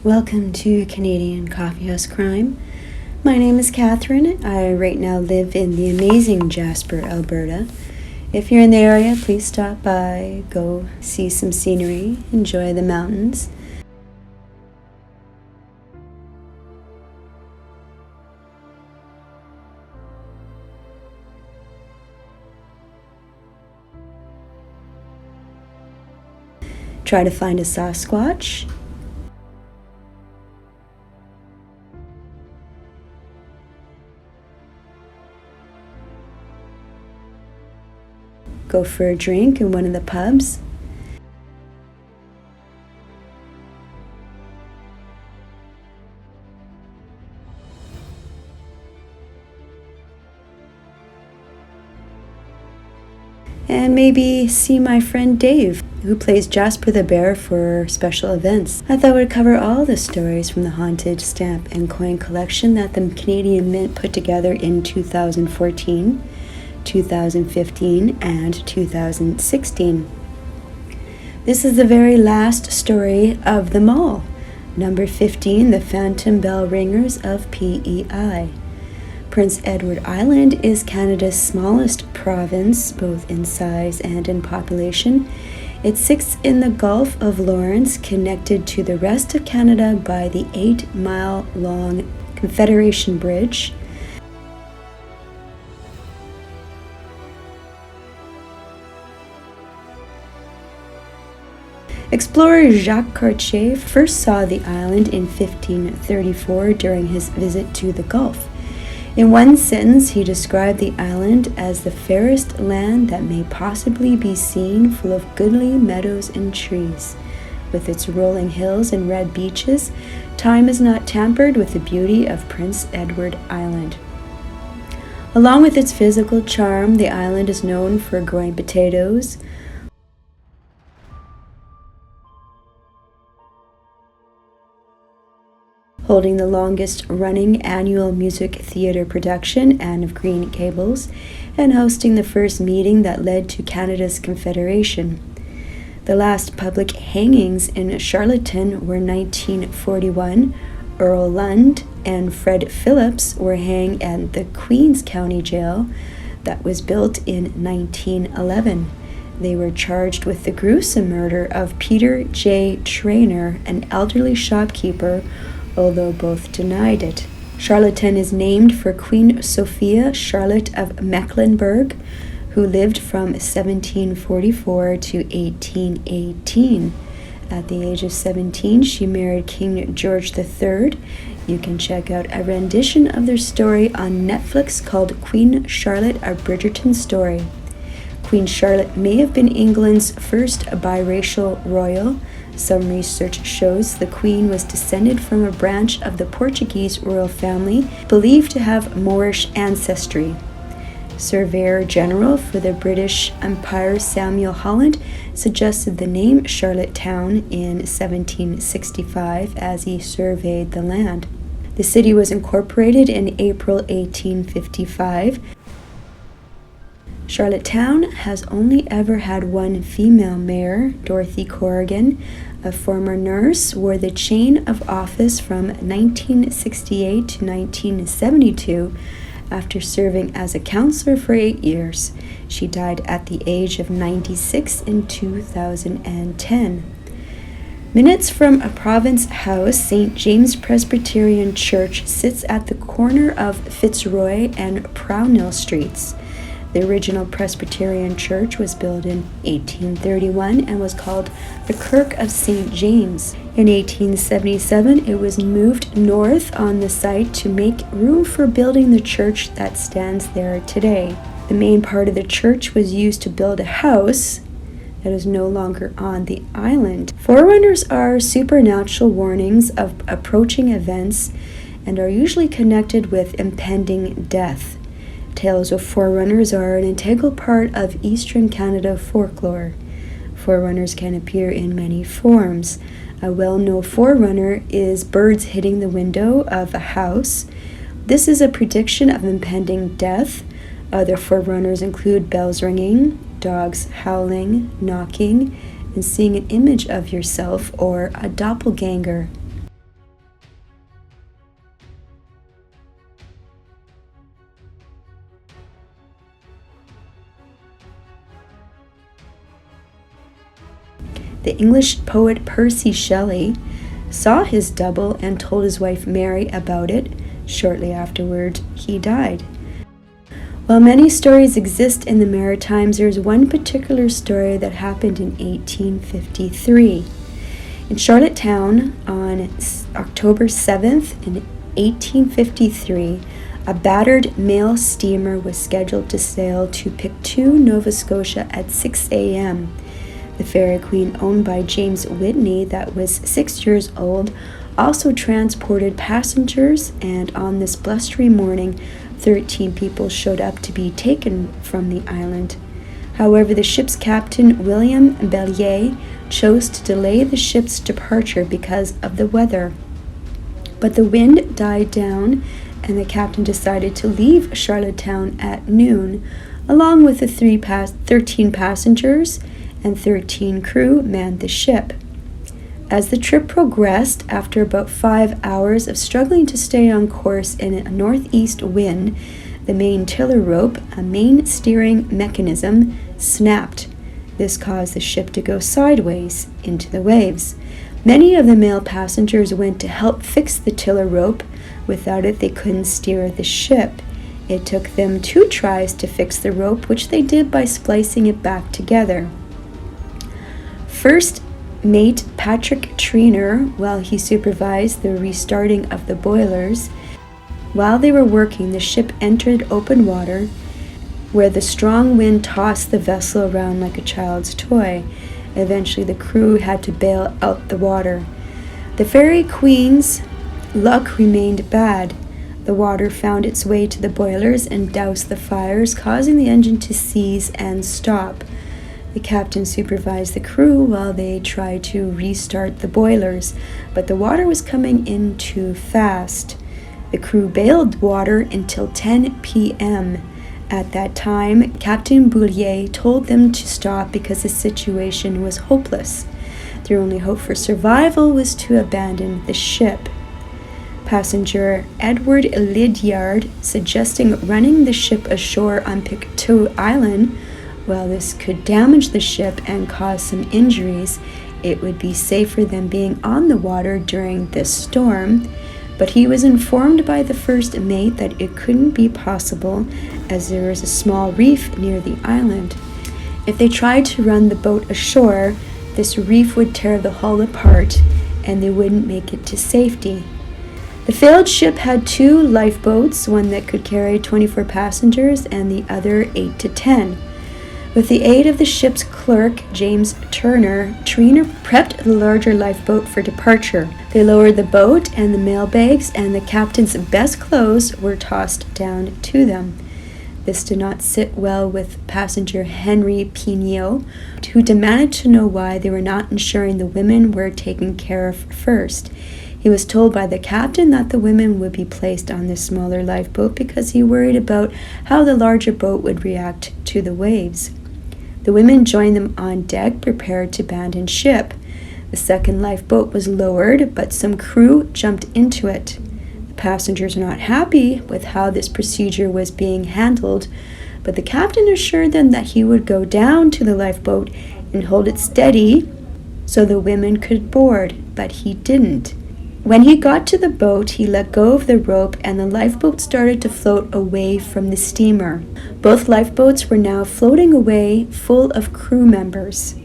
Welcome to Canadian Coffeehouse Crime. My name is Catherine. I right now live in the amazing Jasper, Alberta. If you're in the area, please stop by, go see some scenery, enjoy the mountains. Try to find a Sasquatch. Go for a drink in one of the pubs. And maybe see my friend Dave, who plays Jasper the Bear for special events. I thought we'd cover all the stories from the haunted stamp and coin collection that the Canadian Mint put together in 2014. 2015 and 2016. This is the very last story of them all. Number 15, the Phantom Bell Ringers of PEI. Prince Edward Island is Canada's smallest province, both in size and in population. It sits in the Gulf of Lawrence, connected to the rest of Canada by the 8-mile-long Confederation Bridge. Explorer Jacques Cartier first saw the island in 1534 during his visit to the Gulf. In one sentence, he described the island as the fairest land that may possibly be seen, full of goodly meadows and trees. With its rolling hills and red beaches, time is not tampered with the beauty of Prince Edward Island. Along with its physical charm, the island is known for growing potatoes, holding the longest-running annual music theatre production, Anne of Green Gables, and hosting the first meeting that led to Canada's Confederation. The last public hangings in Charlottetown were 1941. Earl Lund and Fred Phillips were hanged at the Queen's County Jail that was built in 1911. They were charged with the gruesome murder of Peter J. Traynor, an elderly shopkeeper, although both denied it. Charlottetown is named for Queen Sophia Charlotte of Mecklenburg, who lived from 1744 to 1818. At the age of 17, she married King George III. You can check out a rendition of their story on Netflix called Queen Charlotte, A Bridgerton Story. Queen Charlotte may have been England's first biracial royal. Some research shows the Queen was descended from a branch of the Portuguese royal family, believed to have Moorish ancestry. Surveyor General for the British Empire Samuel Holland suggested the name Charlottetown in 1765 as he surveyed the land. The city was incorporated in April 1855. Charlottetown has only ever had one female mayor, Dorothy Corrigan, a former nurse, wore the chain of office from 1968 to 1972 after serving as a councillor for 8 years. She died at the age of 96 in 2010. Minutes from a Province House, St. James Presbyterian Church sits at the corner of Fitzroy and Prownell Streets. The original Presbyterian church was built in 1831 and was called the Kirk of St. James. In 1877, it was moved north on the site to make room for building the church that stands there today. The main part of the church was used to build a house that is no longer on the island. Forerunners are supernatural warnings of approaching events and are usually connected with impending death. Tales of forerunners are an integral part of Eastern Canada folklore. Forerunners can appear in many forms. A well-known forerunner is birds hitting the window of a house. This is a prediction of impending death. Other forerunners include bells ringing, dogs howling, knocking, and seeing an image of yourself or a doppelganger. the English poet Percy Shelley, saw his double and told his wife Mary about it. Shortly afterward, he died. While many stories exist in the Maritimes, there's one particular story that happened in 1853. In Charlottetown, on October 7th in 1853, a battered mail steamer was scheduled to sail to Pictou, Nova Scotia at 6 a.m. The Fairy Queen, owned by James Whitney, that was 6 years old, also transported passengers, and on this blustery morning, 13 people showed up to be taken from the island. However, the ship's captain, William Bellier, chose to delay the ship's departure because of the weather. But the wind died down, and the captain decided to leave Charlottetown at noon, along with the 13 passengers and 13 crew manned the ship. As the trip progressed, after about 5 hours of struggling to stay on course in a northeast wind, the main tiller rope, a main steering mechanism, snapped. This caused the ship to go sideways into the waves. Many of the male passengers went to help fix the tiller rope. Without it, they couldn't steer the ship. It took them 2 tries to fix the rope, which they did by splicing it back together. First Mate Patrick Trainer, while he supervised the restarting of the boilers, while they were working, the ship entered open water, where the strong wind tossed the vessel around like a child's toy. Eventually, the crew had to bail out the water. The Fairy Queen's luck remained bad. The water found its way to the boilers and doused the fires, causing the engine to seize and stop. The captain supervised the crew while they tried to restart the boilers, but the water was coming in too fast. The crew bailed water until 10 p.m. At that time, Captain Boulier told them to stop because the situation was hopeless. Their only hope for survival was to abandon the ship. Passenger Edward Lydiard suggesting running the ship ashore on Pictou Island. While this could damage the ship and cause some injuries, it would be safer than being on the water during this storm. But he was informed by the first mate that it couldn't be possible, as there was a small reef near the island. If they tried to run the boat ashore, this reef would tear the hull apart, and they wouldn't make it to safety. The failed ship had 2 lifeboats, one that could carry 24 passengers and the other 8 to 10. With the aid of the ship's clerk, James Trainer prepped the larger lifeboat for departure. They lowered the boat and the mail bags, and the captain's best clothes were tossed down to them. This did not sit well with passenger Henry Pignot, who demanded to know why they were not ensuring the women were taken care of first. He was told by the captain that the women would be placed on the smaller lifeboat because he worried about how the larger boat would react to the waves. The women joined them on deck, prepared to abandon ship. The second lifeboat was lowered, but some crew jumped into it. The passengers were not happy with how this procedure was being handled, but the captain assured them that he would go down to the lifeboat and hold it steady so the women could board, but he didn't. When he got to the boat, he let go of the rope and the lifeboat started to float away from the steamer. Both lifeboats were now floating away, full of crew members.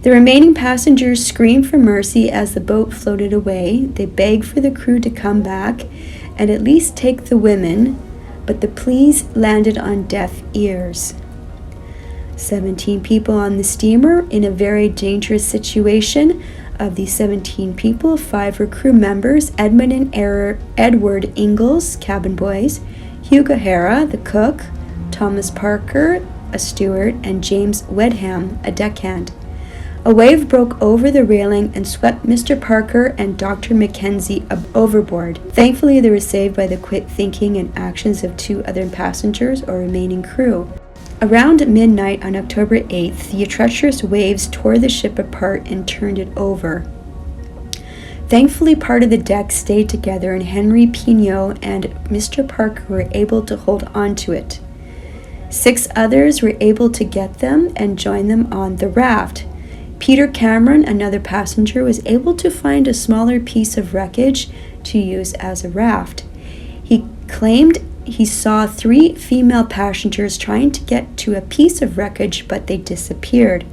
The remaining passengers screamed for mercy as the boat floated away. They begged for the crew to come back and at least take the women, but the pleas landed on deaf ears. 17 people on the steamer in a very dangerous situation. Of the 17 people, 5 were crew members: Edmund and Edward Ingalls, cabin boys; Hugh O'Hara, the cook; Thomas Parker, a steward; and James Wedham, a deckhand. A wave broke over the railing and swept Mr. Parker and Dr. Mackenzie overboard. Thankfully, they were saved by the quick thinking and actions of 2 other passengers or remaining crew. Around midnight on October 8th, the treacherous waves tore the ship apart and turned it over. Thankfully, part of the deck stayed together, and Henry Pignot and Mr. Parker were able to hold on to it. 6 others were able to get them and join them on the raft. Peter Cameron, another passenger, was able to find a smaller piece of wreckage to use as a raft. He claimed he saw 3 female passengers trying to get to a piece of wreckage, but they disappeared.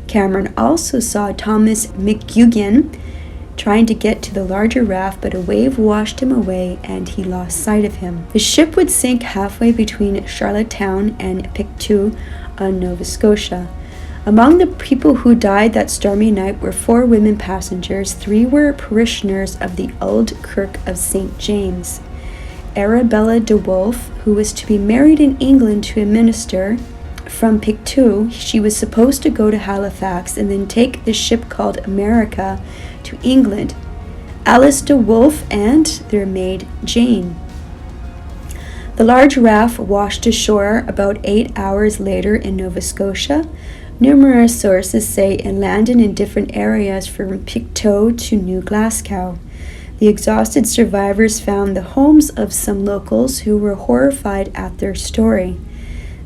Cameron also saw Thomas McGugan trying to get to the larger raft, but a wave washed him away and he lost sight of him. The ship would sink halfway between Charlottetown and Pictou on Nova Scotia. Among the people who died that stormy night were 4 women passengers. 3 were parishioners of the old Kirk of St. James. Arabella de Wolfe, who was to be married in England to a minister from Pictou, she was supposed to go to Halifax and then take the ship called America to England. Alice de Wolfe and their maid Jane. The large raft washed ashore about 8 hours later in Nova Scotia. Numerous sources say it landed in different areas from Pictou to New Glasgow. The exhausted survivors found the homes of some locals who were horrified at their story.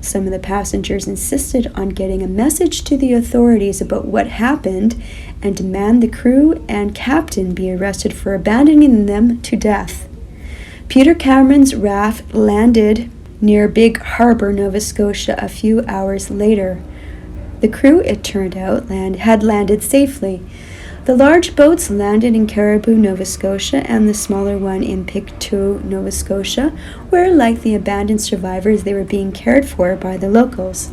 Some of the passengers insisted on getting a message to the authorities about what happened and demand the crew and captain be arrested for abandoning them to death. Peter Cameron's raft landed near Big Harbor, Nova Scotia a few hours later. The crew, it turned out, had landed safely. The large boats landed in Caribou, Nova Scotia, and the smaller one in Pictou, Nova Scotia, where, like the abandoned survivors, they were being cared for by the locals.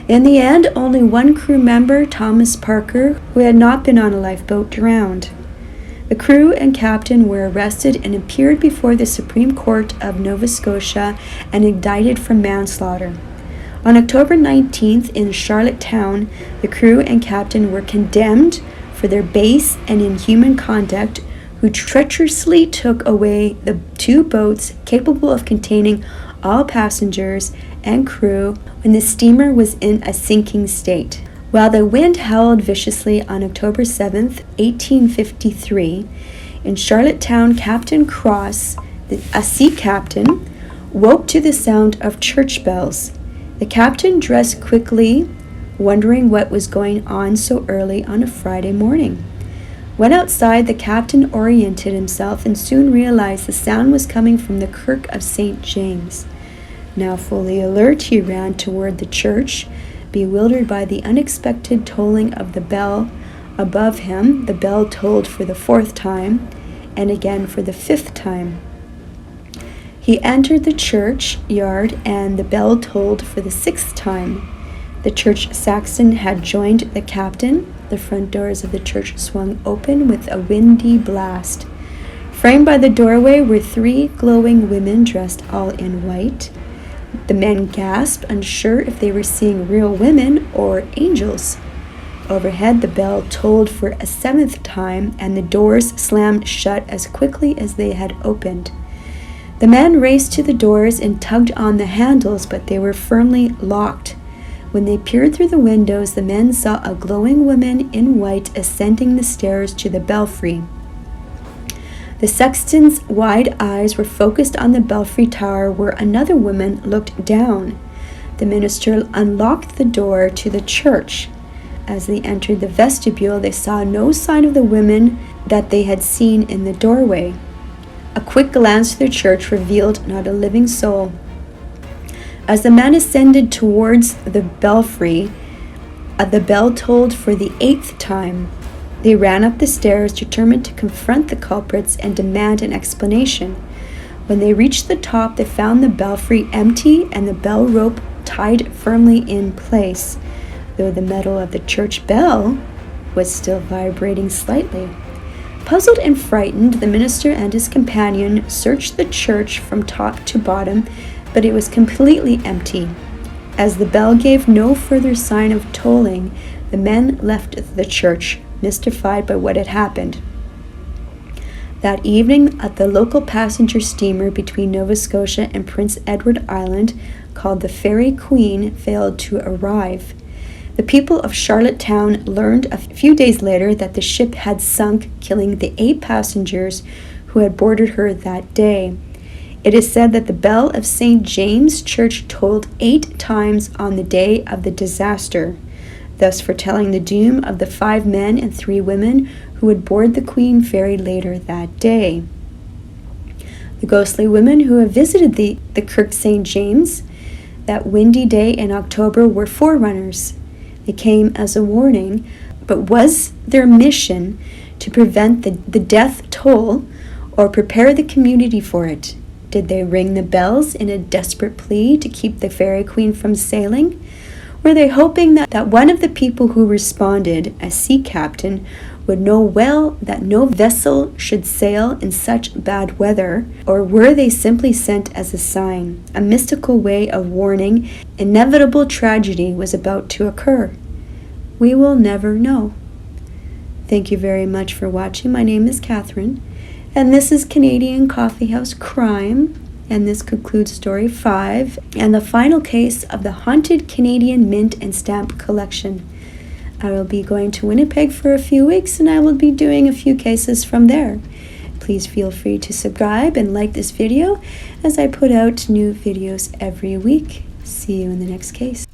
In the end, only one crew member, Thomas Parker, who had not been on a lifeboat, drowned. The crew and captain were arrested and appeared before the Supreme Court of Nova Scotia and indicted for manslaughter. On October 19th, in Charlottetown, the crew and captain were condemned for their base and inhuman conduct, who treacherously took away the 2 boats capable of containing all passengers and crew when the steamer was in a sinking state. While the wind howled viciously on October 7th, 1853, in Charlottetown, Captain Cross, a sea captain, woke to the sound of church bells. The captain dressed quickly, wondering what was going on so early on a Friday morning. When outside, the captain oriented himself and soon realized the sound was coming from the Kirk of St. James. Now fully alert, he ran toward the church, bewildered by the unexpected tolling of the bell above him. The bell tolled for the 4th time, and again for the 5th time. He entered the church yard, and the bell tolled for the 6th time. The church sexton had joined the captain. The front doors of the church swung open with a windy blast. Framed by the doorway were 3 glowing women dressed all in white. The men gasped, unsure if they were seeing real women or angels. Overhead, the bell tolled for a 7th time, and the doors slammed shut as quickly as they had opened. The men raced to the doors and tugged on the handles, but they were firmly locked. When they peered through the windows, the men saw a glowing woman in white ascending the stairs to the belfry. The sexton's wide eyes were focused on the belfry tower, where another woman looked down. The minister unlocked the door to the church. As they entered the vestibule, they saw no sign of the women that they had seen in the doorway. A quick glance to the church revealed not a living soul. As the man ascended towards the belfry, the bell tolled for the 8th time. They ran up the stairs, determined to confront the culprits and demand an explanation. When they reached the top, they found the belfry empty and the bell rope tied firmly in place, though the metal of the church bell was still vibrating slightly. Puzzled and frightened, the minister and his companion searched the church from top to bottom, but it was completely empty. As the bell gave no further sign of tolling, the men left the church, mystified by what had happened. That evening, at the local passenger steamer between Nova Scotia and Prince Edward Island, called the Fairy Queen, failed to arrive. The people of Charlottetown learned a few days later that the ship had sunk, killing the 8 passengers who had boarded her that day. It is said that the bell of St. James Church tolled 8 times on the day of the disaster. thus foretelling the doom of the 5 men and 3 women who would board the Queen ferry later that day. The ghostly women who have visited the Kirk St. James that windy day in October were forerunners. They came as a warning, but was their mission to prevent the death toll or prepare the community for it? Did they ring the bells in a desperate plea to keep the Fairy Queen from sailing? Were they hoping that one of the people who responded, a sea captain, would know well that no vessel should sail in such bad weather? Or were they simply sent as a sign, a mystical way of warning inevitable tragedy was about to occur? We will never know. Thank you very much for watching. My name is Catherine, and this is Canadian Coffeehouse Crime, and this concludes story 5 and the final case of the haunted Canadian mint and stamp collection. I will be going to Winnipeg for a few weeks, and I will be doing a few cases from there. Please feel free to subscribe and like this video as I put out new videos every week. See you in the next case.